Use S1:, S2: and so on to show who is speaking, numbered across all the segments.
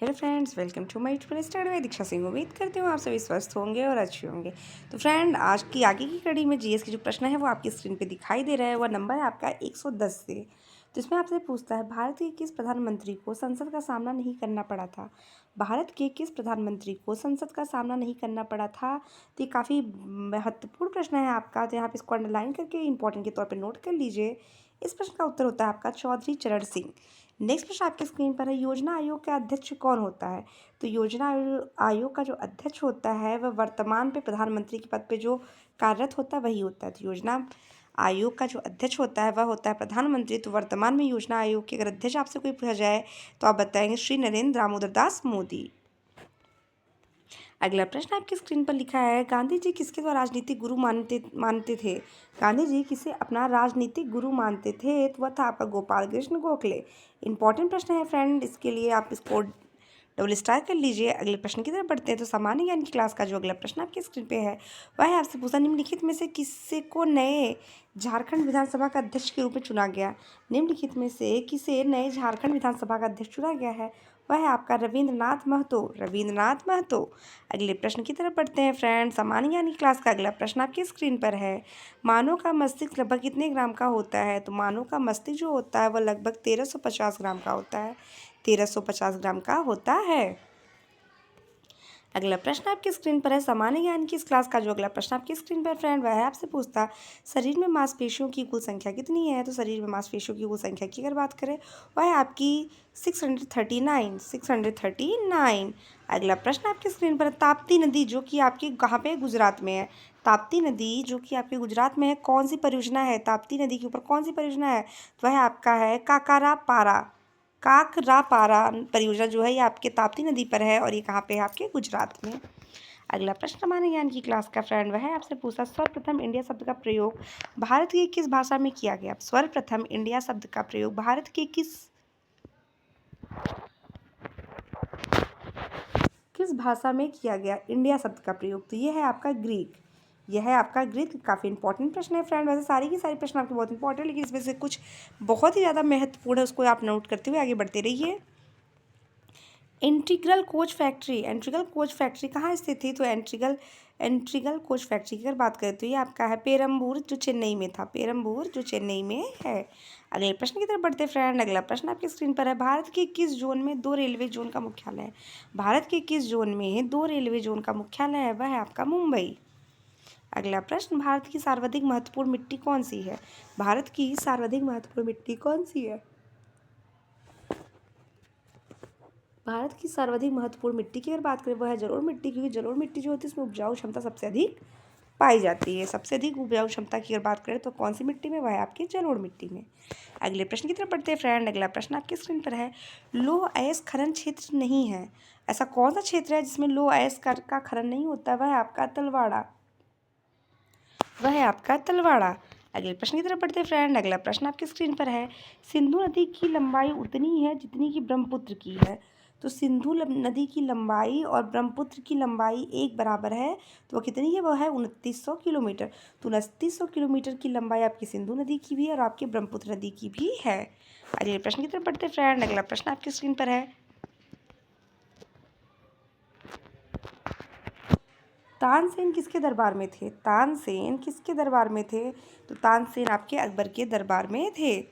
S1: Hello friends, welcome to my YouTube study में दीक्षा सिंह। उम्मीद करती हूँ आप सभी स्वस्थ होंगे और अच्छे होंगे। तो फ्रेंड, आज की आगे की कड़ी में जीएस के जो प्रश्न है वो आपकी स्क्रीन पे दिखाई दे रहा है। वह नंबर है आपका 110 से। तो इसमें आपसे पूछता है, भारत के किस प्रधानमंत्री को संसद का सामना नहीं करना पड़ा था? भारत के किस प्रधानमंत्री को संसद का सामना नहीं करना पड़ा था? तो ये काफ़ी महत्वपूर्ण प्रश्न है आपका। तो यहाँ पे इसको अंडरलाइन करके इंपॉर्टेंट के तौर पर नोट कर लीजिए। इस प्रश्न का उत्तर होता है आपका चौधरी चरण सिंह। नेक्स्ट प्रश्न आपके स्क्रीन पर है, योजना आयोग का अध्यक्ष कौन होता है? तो योजना आयोग का जो अध्यक्ष होता है वह वर्तमान पे प्रधानमंत्री के पद पे जो कार्यरत होता है वही होता है। तो योजना आयोग का जो अध्यक्ष होता है वह होता है प्रधानमंत्री। तो वर्तमान में योजना आयोग के अगर अध्यक्ष आपसे कोई पूछा जाए तो आप बताएंगे श्री नरेंद्र दामोदर दास मोदी। अगला प्रश्न आपकी स्क्रीन पर लिखा है, गांधी जी किसके द्वारा राजनीतिक गुरु मानते थे? गांधी जी किसे अपना राजनीतिक गुरु मानते थे? तो वह था आपका गोपाल कृष्ण गोखले। इंपॉर्टेंट प्रश्न है फ्रेंड, इसके लिए आप इसको डबल स्टार कर लीजिए। अगले प्रश्न की तरफ बढ़ते हैं। तो सामान्य ज्ञान की क्लास का जो अगला प्रश्न आपकी स्क्रीन पे है वह है आपसे पूछा, निम्नलिखित में से किसे को नए झारखंड विधानसभा का अध्यक्ष के रूप में चुना गया? निम्नलिखित में से किसे नए झारखंड विधानसभा का अध्यक्ष चुना गया है? वह है आपका रविंद्रनाथ महतो। रविंद्रनाथ महतो। अगले प्रश्न की तरफ बढ़ते हैं फ्रेंड। सामान्य ज्ञान की क्लास का अगला प्रश्न आपकी स्क्रीन पर है, मानव का मस्तिष्क लगभग कितने ग्राम का होता है? तो मानव का मस्तिष्क जो होता है वह लगभग 1350 ग्राम का होता है। 1350 ग्राम का होता है। अगला प्रश्न आपकी स्क्रीन पर है, सामान्य ज्ञान की इस क्लास का जो अगला प्रश्न आपकी स्क्रीन पर फ्रेंड वह है आपसे पूछता, शरीर में मांसपेशियों की कुल संख्या कितनी है? तो शरीर में मांसपेशियों की कुल संख्या की अगर बात करें वह है आपकी 639। अगला प्रश्न आपकी स्क्रीन पर है, ताप्ती नदी जो कि आपकी कहाँ पे गुजरात में है? ताप्ती नदी जो कि आपके गुजरात में है, कौन सी परियोजना है? ताप्ती नदी के ऊपर कौन सी परियोजना है? तो वह आपका है काकरापारा परियोजना जो है ये आपके ताप्ती नदी पर है और ये कहाँ पे है? आपके गुजरात में। अगला प्रश्न सामान्य ज्ञान की क्लास का फ्रेंड वह है आपसे पूछा, सर्वप्रथम इंडिया शब्द का प्रयोग भारत की किस भाषा में किया गया? सर्वप्रथम इंडिया शब्द का प्रयोग भारत की किस भाषा में किया गया इंडिया शब्द का प्रयोग? तो ये है आपका ग्रीक। यह है आपका ग्रीक। काफ़ी इंपॉर्टेंट प्रश्न है फ्रेंड। वैसे सारी की सारी प्रश्न आपके बहुत इंपॉर्टेंट, लेकिन इसमें से कुछ बहुत ही ज़्यादा महत्वपूर्ण है, उसको आप नोट करते हुए आगे बढ़ते रहिए। इंटीग्रल कोच फैक्ट्री कहाँ स्थित थी? तो इंटीग्रल कोच फैक्ट्री की अगर बात करें तो ये आपका है पेरम्बूर जो चेन्नई में था। पेरम्बूर जो चेन्नई में है। अगले प्रश्न की तरफ बढ़ते फ्रेंड। अगला प्रश्न आपकी स्क्रीन पर है, भारत के किस जोन में 2 रेलवे जोन का मुख्यालय है? भारत के किस जोन में 2 रेलवे जोन का मुख्यालय है? वह है आपका मुंबई। अगला प्रश्न, भारत की सर्वाधिक महत्वपूर्ण मिट्टी कौन सी है? भारत की सर्वाधिक महत्वपूर्ण मिट्टी कौन सी है? भारत की सर्वाधिक महत्वपूर्ण मिट्टी की अगर बात करें वह है जलोढ़ मिट्टी, क्योंकि जलोढ़ मिट्टी जो होती है उसमें उपजाऊ क्षमता सबसे अधिक पाई जाती है। सबसे अधिक उपजाऊ क्षमता की अगर बात करें तो कौन सी मिट्टी में? वह है आपकी जलोढ़ मिट्टी में। अगले प्रश्न की तरफ बढ़ते हैं फ्रेंड। अगला प्रश्न आपकी स्क्रीन पर है, लौह अयस्क खनन क्षेत्र नहीं है, ऐसा कौन सा क्षेत्र है जिसमें लौह अयस्क का खनन नहीं होता? वह है आपका तलवाड़ा। अगले प्रश्न की तरफ बढ़ते हैं फ्रेंड। अगला प्रश्न आपकी स्क्रीन पर है, सिंधु नदी की लंबाई उतनी है जितनी कि ब्रह्मपुत्र की है। तो सिंधु नदी की लंबाई और ब्रह्मपुत्र की लंबाई एक बराबर है। तो वो कितनी है? वो है 2900 किलोमीटर। तो 2900 किलोमीटर की लंबाई आपकी सिंधु नदी की भी है और आपकी ब्रह्मपुत्र नदी की भी है। अगले प्रश्न की तरफ बढ़ते हैं फ्रेंड। अगला प्रश्न आपकी स्क्रीन पर है, तानसेन किसके दरबार में थे? तानसेन किसके दरबार में थे? तो तानसेन आपके अकबर के दरबार में थे।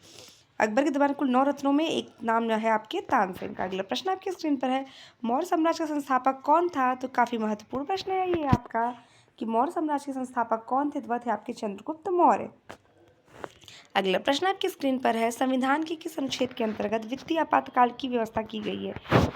S1: अकबर के दरबार कुल 9 रत्नों में एक नाम है आपके तानसेन का। अगला प्रश्न आपकी स्क्रीन पर है, मौर्य साम्राज्य का संस्थापक कौन था? तो काफ़ी महत्वपूर्ण प्रश्न है ये आपका कि मौर्य साम्राज्य के संस्थापक कौन थे? तो वह थे आपके चंद्रगुप्त मौर्य। अगला प्रश्न आपकी स्क्रीन पर है, संविधान के किस अनुच्छेद के अंतर्गत वित्तीय आपातकाल की व्यवस्था की गई है?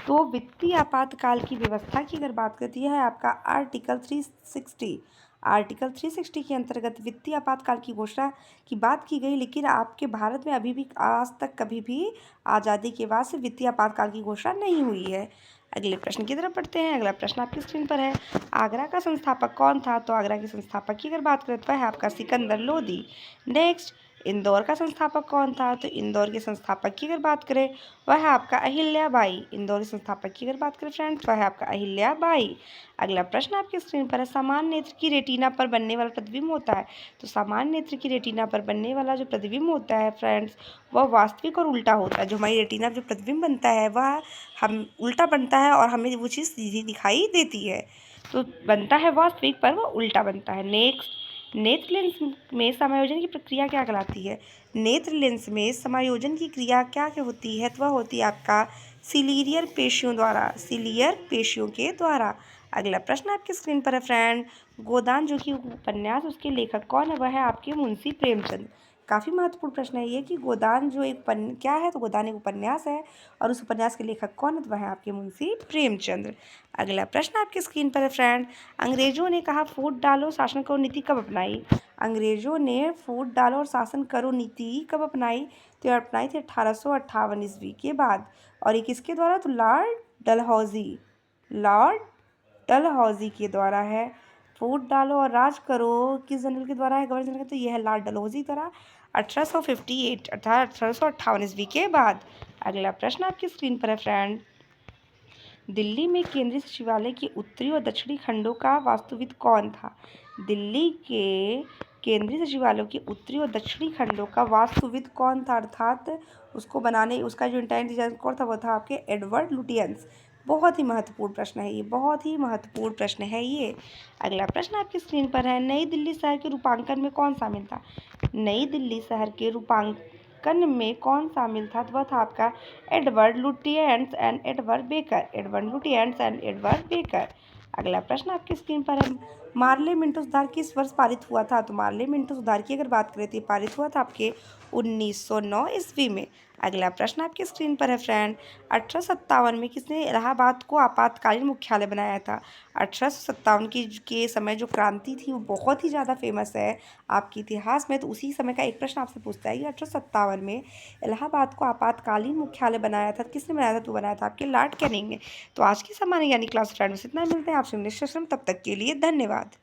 S1: तो वित्तीय आपातकाल की व्यवस्था की अगर बात करती है आपका आर्टिकल 360 के अंतर्गत वित्तीय आपातकाल की घोषणा की बात की गई, लेकिन आपके भारत में अभी भी आज तक कभी भी आज़ादी के बाद से वित्तीय आपातकाल की घोषणा नहीं हुई है। अगले प्रश्न की तरफ बढ़ते हैं। अगला प्रश्न आपकी स्क्रीन पर है, आगरा का संस्थापक कौन था? तो आगरा के संस्थापक की अगर बात करें तो है आपका सिकंदर लोदी। नेक्स्ट, इंदौर का संस्थापक कौन था? तो इंदौर के संस्थापक की अगर बात करें वह है आपका अहिल्याबाई। इंदौर के संस्थापक की अगर बात करें फ्रेंड्स वह है आपका अहिल्याबाई। अगला प्रश्न आपकी स्क्रीन पर है, सामान्य नेत्र की रेटिना पर बनने वाला प्रतिबिंब होता है। तो सामान्य नेत्र की रेटिना पर बनने वाला जो प्रतिबिंब होता है फ्रेंड्स वह वास्तविक और उल्टा होता है। जो हमारी रेटिना पर जो प्रतिबिंब बनता है वह हम उल्टा बनता है और हमें वो चीज़ सीधी दिखाई देती है। तो बनता है वास्तविक पर वह उल्टा बनता है। नेक्स्ट, नेत्र लेंस में समायोजन की प्रक्रिया क्या कहलाती है? नेत्र लेंस में समायोजन की क्रिया क्या क्या होती है? तो वह होती है आपका सिलियर पेशियों द्वारा, सिलियर पेशियों के द्वारा। अगला प्रश्न आपकी स्क्रीन पर है फ्रेंड, गोदान जो कि उपन्यास उसके लेखक कौन है? वह है आपके मुंशी प्रेमचंद। काफ़ी महत्वपूर्ण प्रश्न है ये कि गोदान जो एक क्या है? तो गोदान एक उपन्यास है और उस उपन्यास के लेखक कौन है? तो वह है आपके मुंशी प्रेमचंद। अगला प्रश्न आपकी स्क्रीन पर है फ्रेंड, अंग्रेजों ने कहा फूट डालो शासन करो नीति कब अपनाई? अंग्रेजों ने फूट डालो और शासन करो नीति कब अपनाई? तो ये अपनाई थी 1858 ईस्वी के बाद। और ये किसके द्वारा? तो लॉर्ड डलहौजी, लॉर्ड डलहौजी के द्वारा है। फूट डालो और राज करो किस जनरल के द्वारा है? Governor general? तो यह है लॉर्ड डलहौजी द्वारा 1858 अर्थात 1858 ईस्वी के बाद। अगला प्रश्न आपकी स्क्रीन पर है फ्रेंड, दिल्ली में केंद्रीय सचिवालय के उत्तरी और दक्षिणी खंडों का वास्तुविद कौन था? दिल्ली के केंद्रीय सचिवालय के उत्तरी और दक्षिणी खंडों का वास्तुविद कौन था? अर्थात उसको बनाने उसका जो इंटेरियर डिजाइन कौन था? वो था आपके एडवर्ड लुटियंस। बहुत ही महत्वपूर्ण प्रश्न है ये, बहुत ही महत्वपूर्ण प्रश्न है ये। अगला प्रश्न आपकी स्क्रीन पर है, नई दिल्ली शहर के रूपांकन में कौन शामिल था? नई दिल्ली शहर के रूपांकन में कौन शामिल था? तो वह था आपका Edward Lutyens and Edward baker, Edward Lutyens and Edward baker. अगला प्रश्न आपकी स्क्रीन पर है, मार्ले मिंटो सुधार किस वर्ष पारित हुआ था? तो मार्ले मिंटो सुधार की अगर बात करें तो पारित हुआ था आपके 1909 ईस्वी में। अगला प्रश्न आपकी स्क्रीन पर है फ्रेंड, 1857 में किसने इलाहाबाद को आपातकालीन मुख्यालय बनाया था? 1857 की के समय जो क्रांति थी वो बहुत ही ज़्यादा फेमस है आपके इतिहास में। तो उसी समय का एक प्रश्न आपसे पूछता है कि 1857 में इलाहाबाद को आपातकालीन मुख्यालय बनाया था, किसने बनाया था? तो बनाया था आपके लॉर्ड कैनिंग ने। तो आज की सामान्य यानी क्लास फ्रेंड में इतना, मिलते हैं आपसे नेक्स्ट सेशन, तब तक के लिए धन्यवाद।